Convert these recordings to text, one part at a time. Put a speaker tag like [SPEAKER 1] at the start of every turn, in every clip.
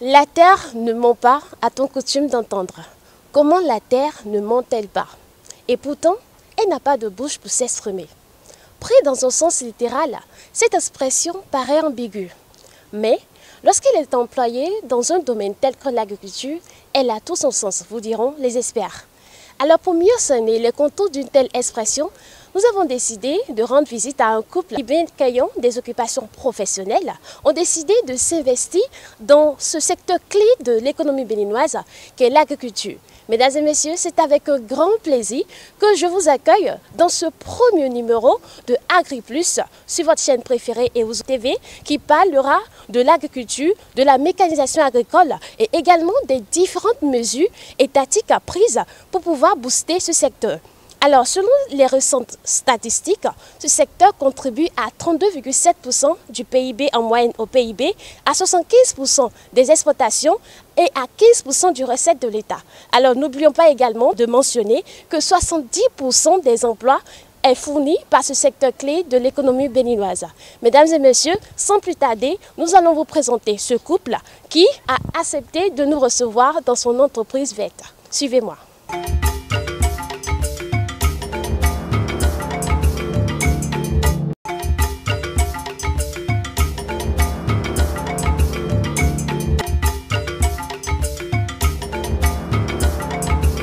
[SPEAKER 1] La terre ne ment pas, a-t-on coutume d'entendre. Comment la terre ne ment-elle pas? Et pourtant, elle n'a pas de bouche pour s'exprimer. Pris dans un sens littéral, cette expression paraît ambiguë. Mais lorsqu'elle est employée dans un domaine tel que l'agriculture, elle a tout son sens, vous diront les experts. Alors pour mieux cerner les contours d'une telle expression, nous avons décidé de rendre visite à un couple qui, bien qu'ayant des occupations professionnelles, ont décidé de s'investir dans ce secteur clé de l'économie béninoise qu'est l'agriculture. Mesdames et messieurs, c'est avec un grand plaisir que je vous accueille dans ce premier numéro de AgriPlus sur votre chaîne préférée EOZO TV qui parlera de l'agriculture, de la mécanisation agricole et également des différentes mesures étatiques prises pour pouvoir booster ce secteur. Alors, selon les récentes statistiques, ce secteur contribue à 32,7% du PIB en moyenne au PIB, à 75% des exportations et à 15% du recette de l'État. Alors, n'oublions pas également de mentionner que 70% des emplois est fourni par ce secteur clé de l'économie béninoise. Mesdames et messieurs, sans plus tarder, nous allons vous présenter ce couple qui a accepté de nous recevoir dans son entreprise verte. Suivez-moi.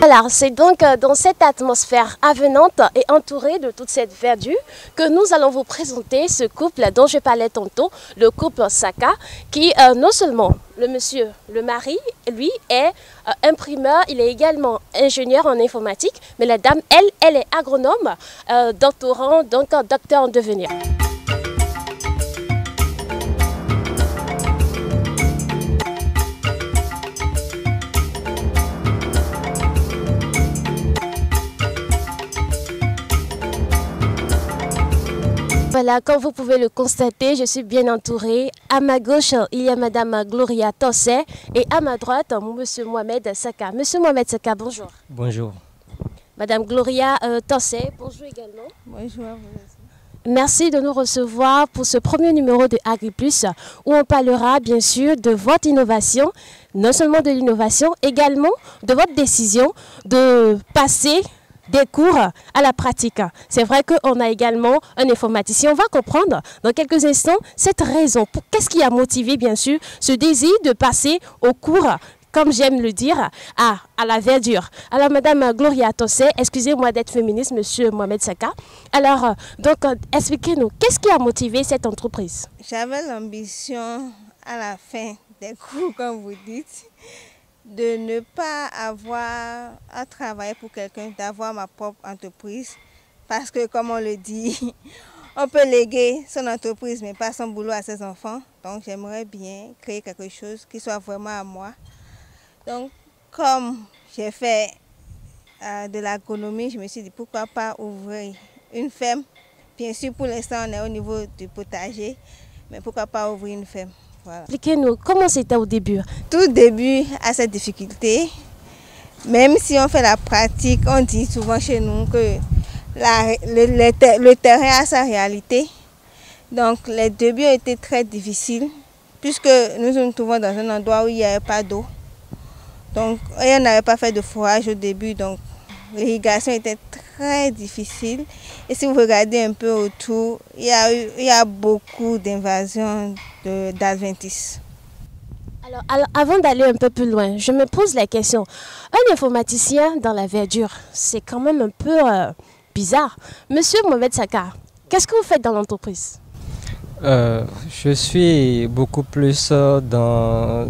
[SPEAKER 1] Alors, c'est donc dans cette atmosphère avenante et entourée de toute cette verdure que nous allons vous présenter ce couple dont je parlais tantôt, le couple Saka, qui non seulement le monsieur, le mari, lui est imprimeur, il est également ingénieur en informatique, mais la dame, elle est agronome, doctorant, donc docteur en devenir. Voilà, comme vous pouvez le constater, je suis bien entourée. À ma gauche, il y a Madame Gloria Tossé et à ma droite, Monsieur Mohamed Saka. Monsieur Mohamed Saka, bonjour.
[SPEAKER 2] Bonjour.
[SPEAKER 1] Madame Gloria Tossé, bonjour également.
[SPEAKER 3] Bonjour.
[SPEAKER 1] Merci de nous recevoir pour ce premier numéro de AgriPlus où on parlera bien sûr de votre innovation, non seulement de l'innovation, également de votre décision de passer des cours à la pratique. C'est vrai qu'on a également un informaticien. On va comprendre dans quelques instants cette raison. Qu'est-ce qui a motivé bien sûr ce désir de passer au cours, comme j'aime le dire, à la verdure. Alors Madame Gloria Tossé, excusez-moi d'être féministe, Monsieur Mohamed Saka. Alors, donc, expliquez-nous, qu'est-ce qui a motivé cette entreprise?
[SPEAKER 3] J'avais l'ambition à la fin des cours, comme vous dites, de ne pas avoir à travailler pour quelqu'un, d'avoir ma propre entreprise. Parce que, comme on le dit, on peut léguer son entreprise, mais pas son boulot à ses enfants. Donc, j'aimerais bien créer quelque chose qui soit vraiment à moi. Donc, comme j'ai fait de l'agronomie, je me suis dit pourquoi pas ouvrir une ferme. Bien sûr, pour l'instant, on est au niveau du potager, mais pourquoi pas ouvrir une ferme. Voilà.
[SPEAKER 1] Expliquez-nous, comment c'était au début?
[SPEAKER 3] Tout début a ses difficultés. Même si on fait la pratique, on dit souvent chez nous que le terrain a sa réalité. Donc les débuts ont été très difficiles puisque nous nous trouvons dans un endroit où il n'y avait pas d'eau. Donc on n'avait pas fait de fourrage au début, donc l'irrigation était très difficile. Et si vous regardez un peu autour, il y a beaucoup d'invasions d'adventistes.
[SPEAKER 1] Alors, avant d'aller un peu plus loin, je me pose la question. Un informaticien dans la verdure, c'est quand même un peu bizarre. Monsieur Mohamed Saka, qu'est-ce que vous faites dans l'entreprise?
[SPEAKER 2] Je suis beaucoup plus dans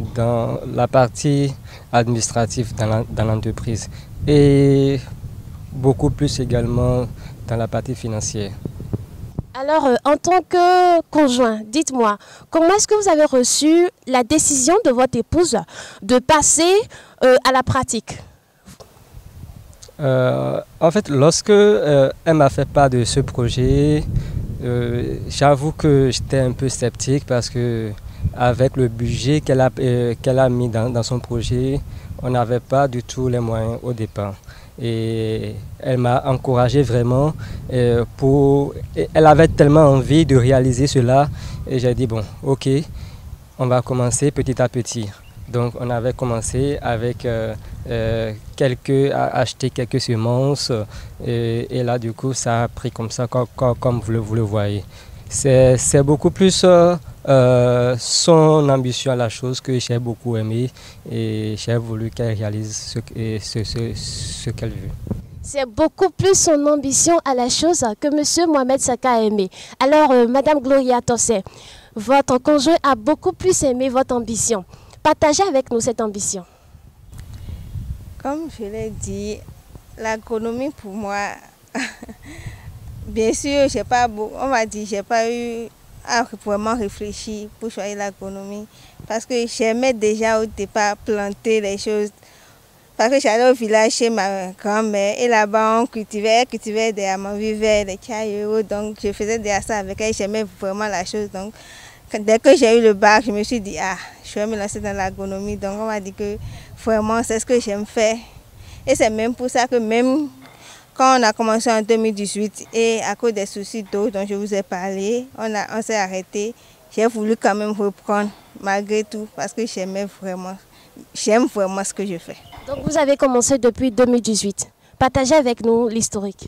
[SPEAKER 2] la partie administrative dans l'entreprise et beaucoup plus également dans la partie financière.
[SPEAKER 1] Alors, en tant que conjoint, dites-moi, comment est-ce que vous avez reçu la décision de votre épouse de passer à la pratique?
[SPEAKER 2] En fait, lorsque elle m'a fait part de ce projet, j'avoue que j'étais un peu sceptique parce que avec le budget qu'elle a mis dans son projet, on n'avait pas du tout les moyens au départ. Et elle m'a encouragé vraiment elle avait tellement envie de réaliser cela et j'ai dit bon, ok, on va commencer petit à petit. Donc on avait commencé avec à acheter quelques semences et là du coup ça a pris comme ça comme vous le voyez. C'est beaucoup plus son ambition à la chose que j'ai beaucoup aimé et j'ai voulu qu'elle réalise ce qu'elle veut.
[SPEAKER 1] C'est beaucoup plus son ambition à la chose que M. Mohamed Saka a aimé. Alors, Madame Gloria Tossé, votre conjoint a beaucoup plus aimé votre ambition. Partagez avec nous cette ambition.
[SPEAKER 3] Comme je l'ai dit, l'agronomie pour moi, bien sûr, j'ai pas eu à vraiment réfléchir pour choisir l'agronomie. Parce que j'aimais déjà au départ planter les choses. Parce que j'allais au village chez ma grand-mère et là-bas on cultivait des amandes-viverts, des cailloux. Donc je faisais déjà ça avec elle, j'aimais vraiment la chose. Donc dès que j'ai eu le bac, je me suis dit, je vais me lancer dans l'agronomie. Donc on m'a dit que vraiment c'est ce que j'aime faire. Et c'est même pour ça que même quand on a commencé en 2018 et à cause des soucis d'eau dont je vous ai parlé, on s'est arrêté. J'ai voulu quand même reprendre malgré tout parce que j'aime vraiment ce que je fais.
[SPEAKER 1] Donc vous avez commencé depuis 2018. Partagez avec nous l'historique.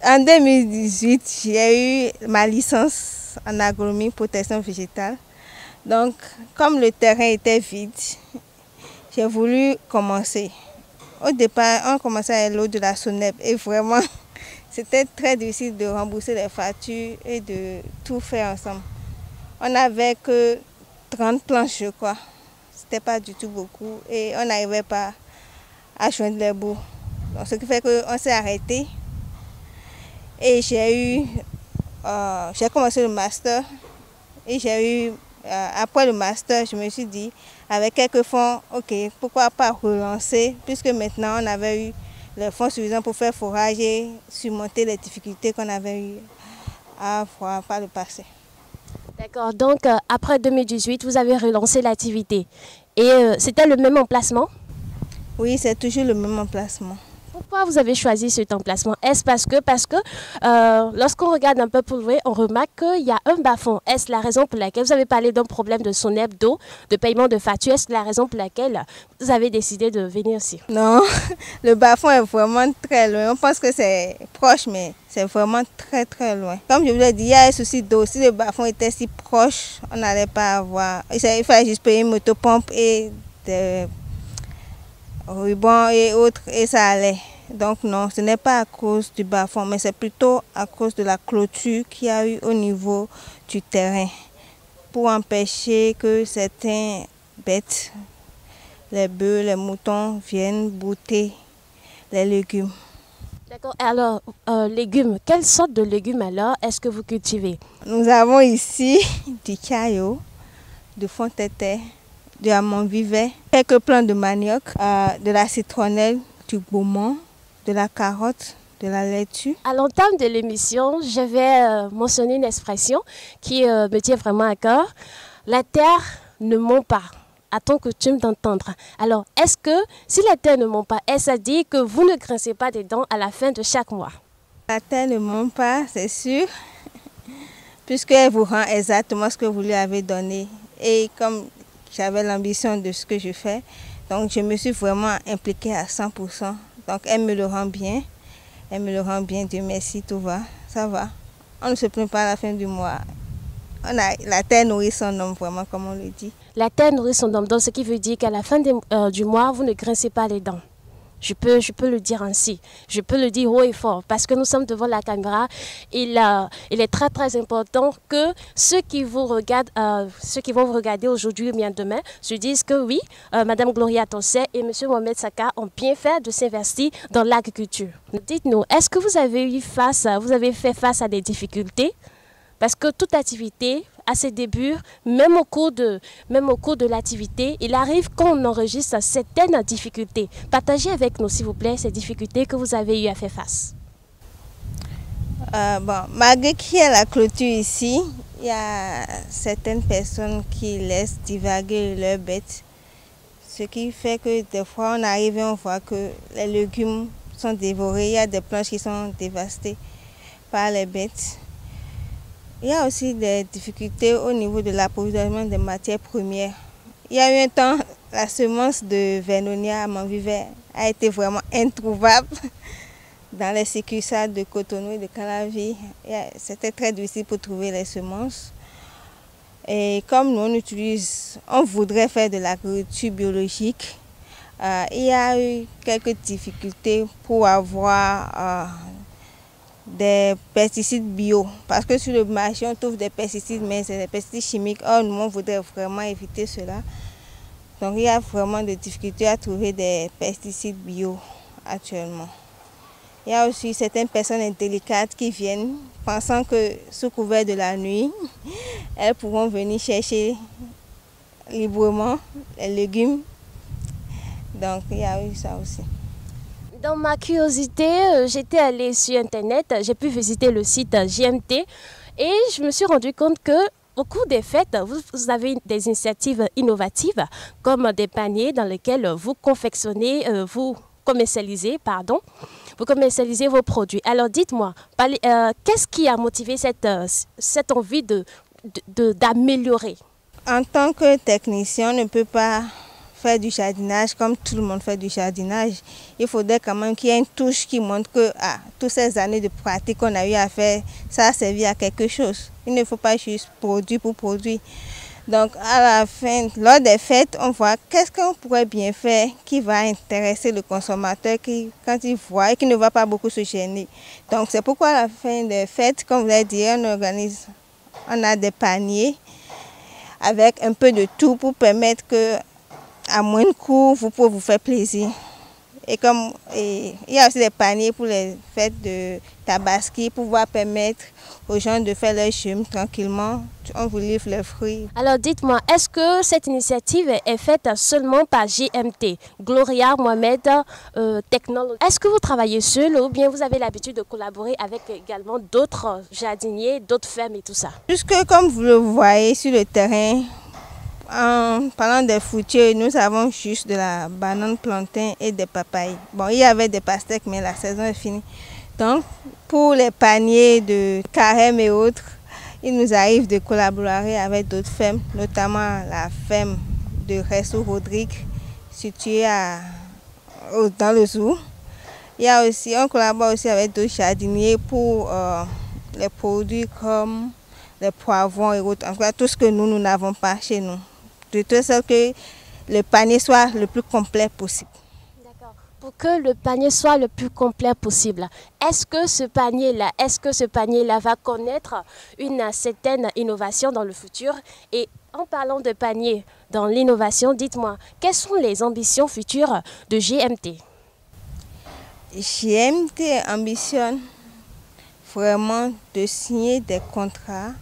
[SPEAKER 3] En 2018, j'ai eu ma licence en agronomie protection végétale. Donc, comme le terrain était vide, j'ai voulu commencer. Au départ, on commençait avec l'eau de la SONEB et vraiment, c'était très difficile de rembourser les factures et de tout faire ensemble. On n'avait que 30 planches, je crois. C'était pas du tout beaucoup et on n'arrivait pas à joindre les bouts. Donc, ce qui fait qu'on s'est arrêté et j'ai commencé le master et après le master, je me suis dit, avec quelques fonds, ok, pourquoi pas relancer, puisque maintenant on avait eu les fonds suffisants pour faire forage et surmonter les difficultés qu'on avait eu à avoir par le passé.
[SPEAKER 1] D'accord, donc après 2018, vous avez relancé l'activité. Et c'était le même emplacement?
[SPEAKER 3] Oui, c'est toujours le même emplacement.
[SPEAKER 1] Pourquoi vous avez choisi cet emplacement? Est-ce parce que lorsqu'on regarde un peu plus loin, on remarque qu'il y a un bas-fond. Est-ce la raison pour laquelle vous avez parlé d'un problème de SONEB d'eau, de paiement de facture? Est-ce la raison pour laquelle vous avez décidé de venir ici?
[SPEAKER 3] Non, le bas-fond est vraiment très loin. On pense que c'est proche, mais c'est vraiment très très loin. Comme je vous l'ai dit, il y a un souci d'eau. Si le bas-fond était si proche, on n'allait pas avoir... Il fallait juste payer une motopompe et des rubans et autres, et ça allait. Donc non, ce n'est pas à cause du bas-fond, mais c'est plutôt à cause de la clôture qu'il y a eu au niveau du terrain pour empêcher que certains bêtes, les bœufs, les moutons, viennent brouter les légumes.
[SPEAKER 1] D'accord. Alors, légumes, quelle sorte de légumes alors est-ce que vous cultivez?
[SPEAKER 3] Nous avons ici du caillou, du fond de terre, de amandes-viverts, quelques plants de manioc, de la citronnelle, du beaumont, de la carotte, de la laitue.
[SPEAKER 1] À l'entame de l'émission, je vais mentionner une expression qui me tient vraiment à cœur. La terre ne ment pas. A-t-on coutume d'entendre? Alors, est-ce que si la terre ne ment pas, est-ce à dire que vous ne grincez pas des dents à la fin de chaque mois?
[SPEAKER 3] La terre ne ment pas, c'est sûr, puisqu'elle vous rend exactement ce que vous lui avez donné. Et comme j'avais l'ambition de ce que je fais, donc je me suis vraiment impliquée à 100%. Donc elle me le rend bien. Elle me le rend bien, Dieu merci, tout va, ça va. On ne se plaint pas à la fin du mois. La terre nourrit son homme, vraiment, comme on le dit.
[SPEAKER 1] La terre nourrit son homme, donc ce qui veut dire qu'à la fin du mois, vous ne grincez pas les dents. Je peux le dire ainsi. Je peux le dire haut et fort parce que nous sommes devant la caméra. Il est très très important que ceux qui vont vous regarder aujourd'hui ou bien demain se disent que oui, Madame Gloria Tossé et Monsieur Mohamed Saka ont bien fait de s'investir dans l'agriculture. Dites-nous, est-ce que vous avez fait face à des difficultés? Parce que toute activité, à ses débuts, même au cours de l'activité, il arrive qu'on enregistre certaines difficultés. Partagez avec nous, s'il vous plaît, ces difficultés que vous avez eu à faire face.
[SPEAKER 3] Malgré qu'il y a la clôture ici, il y a certaines personnes qui laissent divaguer leurs bêtes ce qui fait que des fois on arrive et on voit que les légumes sont dévorés. Il y a des planches qui sont dévastées par les bêtes. Il y a aussi des difficultés au niveau de l'approvisionnement des matières premières. Il y a eu un temps, la semence de Vernonia à Manvivert a été vraiment introuvable dans les succursales de Cotonou et de Calavi. C'était très difficile pour trouver les semences. Et comme nous on voudrait faire de l'agriculture biologique, il y a eu quelques difficultés pour avoir des pesticides bio. Parce que sur le marché, on trouve des pesticides, mais c'est des pesticides chimiques. Or, nous, on voudrait vraiment éviter cela. Donc, il y a vraiment des difficultés à trouver des pesticides bio actuellement. Il y a aussi certaines personnes indélicates qui viennent pensant que sous couvert de la nuit, elles pourront venir chercher librement les légumes. Donc il y a eu ça aussi.
[SPEAKER 1] Dans ma curiosité, j'étais allée sur Internet, j'ai pu visiter le site GMT et je me suis rendu compte que au cours des fêtes, vous avez des initiatives innovatives comme des paniers dans lesquels vous confectionnez, vous commercialisez vos produits. Alors dites-moi, qu'est-ce qui a motivé cette envie d'améliorer?
[SPEAKER 3] En tant que technicien, on ne peut pas faire du jardinage comme tout le monde fait du jardinage. Il faudrait quand même qu'il y ait une touche qui montre que toutes ces années de pratique qu'on a eu à faire, ça a servi à quelque chose. Il ne faut pas juste produire pour produire. Donc à la fin, lors des fêtes, on voit qu'est-ce qu'on pourrait bien faire qui va intéresser le consommateur quand il voit et qui ne va pas beaucoup se gêner. Donc c'est pourquoi à la fin des fêtes, comme vous l'avez dit, on a des paniers avec un peu de tout pour permettre que à moins de coût, vous pouvez vous faire plaisir. Et il y a aussi des paniers pour les fêtes de Tabaski pour pouvoir permettre aux gens de faire leur jeûne tranquillement. On vous livre les fruits.
[SPEAKER 1] Alors dites-moi, est-ce que cette initiative est faite seulement par GMT, Gloria Mohamed Technology? Est-ce que vous travaillez seul ou bien vous avez l'habitude de collaborer avec également d'autres jardiniers, d'autres fermes et tout ça?
[SPEAKER 3] Puisque comme vous le voyez sur le terrain, en parlant des fruitiers, nous avons juste de la banane, plantain et des papayes. Bon, il y avait des pastèques, mais la saison est finie. Donc, pour les paniers de carême et autres, il nous arrive de collaborer avec d'autres fermes, notamment la ferme de Resso Rodrigue, située dans le zoo. On collabore aussi avec d'autres jardiniers pour les produits comme les poivrons et autres. En tout cas, tout ce que nous n'avons pas chez nous. De toute sorte que le panier soit le plus complet possible.
[SPEAKER 1] D'accord. Pour que le panier soit le plus complet possible, est-ce que ce panier-là va connaître une certaine innovation dans le futur? Et en parlant de panier dans l'innovation, dites-moi, quelles sont les ambitions futures de GMT?
[SPEAKER 3] GMT ambitionne vraiment de signer des contrats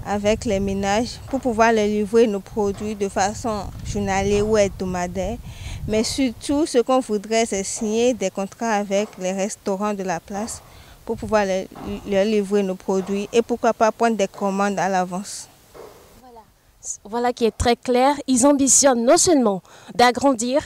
[SPEAKER 3] avec les ménages pour pouvoir leur livrer nos produits de façon journalière ou hebdomadaire. Mais surtout, ce qu'on voudrait, c'est signer des contrats avec les restaurants de la place pour pouvoir leur livrer nos produits et pourquoi pas prendre des commandes à l'avance.
[SPEAKER 1] Voilà qui est très clair. Ils ambitionnent non seulement d'agrandir,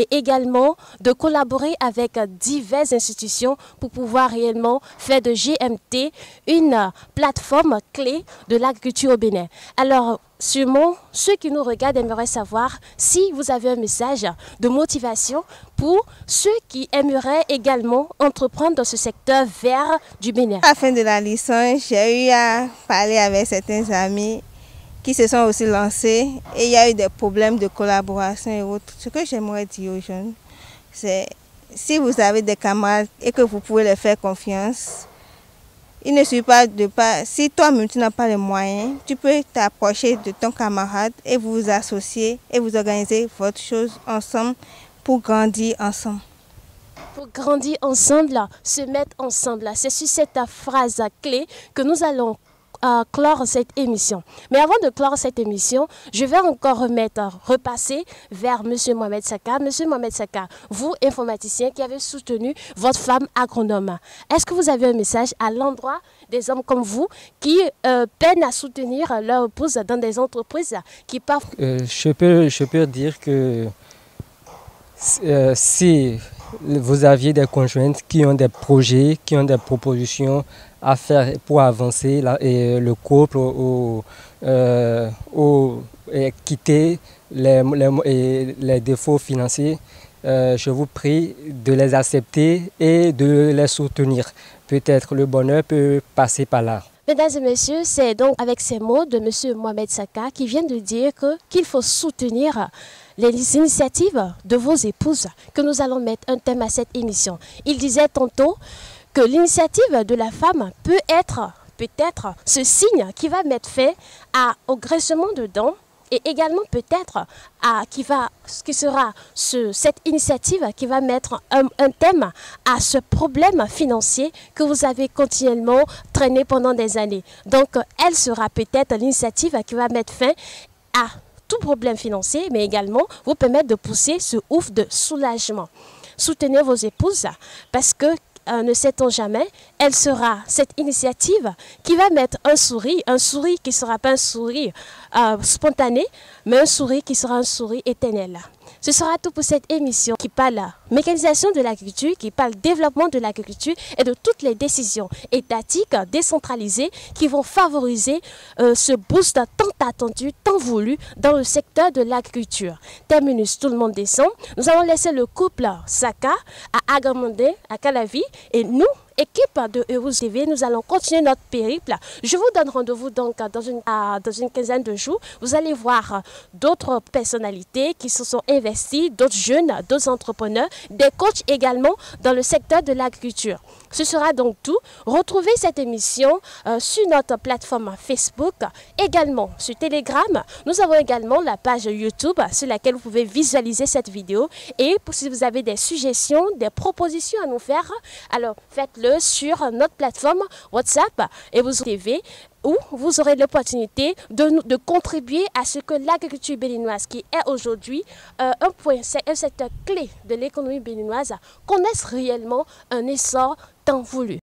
[SPEAKER 1] et également de collaborer avec diverses institutions pour pouvoir réellement faire de GMT une plateforme clé de l'agriculture au Bénin. Alors, sûrement, ceux qui nous regardent aimeraient savoir si vous avez un message de motivation pour ceux qui aimeraient également entreprendre dans ce secteur vert du Bénin.
[SPEAKER 3] À la fin de la licence, j'ai eu à parler avec certains amis qui se sont aussi lancés et il y a eu des problèmes de collaboration et autres. Ce que j'aimerais dire aux jeunes, c'est si vous avez des camarades et que vous pouvez leur faire confiance, il ne suffit pas si toi-même tu n'as pas les moyens, tu peux t'approcher de ton camarade et vous vous associer et vous organisez votre chose ensemble pour grandir ensemble.
[SPEAKER 1] Pour grandir ensemble, se mettre ensemble. C'est sur cette phrase clé que nous allons clore cette émission. Mais avant de clore cette émission, je vais encore repasser vers M. Mohamed Saka. M. Mohamed Saka, vous, informaticien qui avez soutenu votre femme agronome, est-ce que vous avez un message à l'endroit des hommes comme vous qui peinent à soutenir leur épouse dans des entreprises qui partent?
[SPEAKER 2] Je peux dire que Si vous aviez des conjointes qui ont des projets, qui ont des propositions à faire pour avancer le couple ou quitter les défauts financiers, je vous prie de les accepter et de les soutenir. Peut-être le bonheur peut passer par là.
[SPEAKER 1] Mesdames et messieurs, c'est donc avec ces mots de M. Mohamed Saka qui vient de dire qu'il faut soutenir les initiatives de vos épouses que nous allons mettre un thème à cette émission. Il disait tantôt que l'initiative de la femme peut être peut-être ce signe qui va mettre fin au graissement de dents et également peut-être qui sera cette initiative qui va mettre un thème à ce problème financier que vous avez continuellement traîné pendant des années. Donc, elle sera peut-être l'initiative qui va mettre fin à tout problème financier, mais également vous permettre de pousser ce ouf de soulagement. Soutenez vos épouses parce que ne sait-on jamais, elle sera cette initiative qui va mettre un sourire qui ne sera pas un sourire spontané, mais un sourire qui sera un sourire éternel. Ce sera tout pour cette émission qui parle mécanisation de l'agriculture, qui parle développement de l'agriculture et de toutes les décisions étatiques décentralisées qui vont favoriser ce boost tant attendu, tant voulu dans le secteur de l'agriculture. Terminus, tout le monde descend. Nous allons laisser le couple Saka à Agamondé, à Calavi et nous, équipe de Heroes TV, nous allons continuer notre périple. Je vous donne rendez-vous donc dans une quinzaine de jours. Vous allez voir d'autres personnalités qui se sont investies, d'autres jeunes, d'autres entrepreneurs, des coachs également dans le secteur de l'agriculture. Ce sera donc tout. Retrouvez cette émission sur notre plateforme Facebook, également sur Telegram. Nous avons également la page YouTube sur laquelle vous pouvez visualiser cette vidéo. Et si vous avez des suggestions, des propositions à nous faire, alors faites-le sur notre plateforme WhatsApp et vous TV où vous aurez l'opportunité de contribuer à ce que l'agriculture béninoise, qui est aujourd'hui un secteur clé de l'économie béninoise, connaisse réellement un essor tant voulu.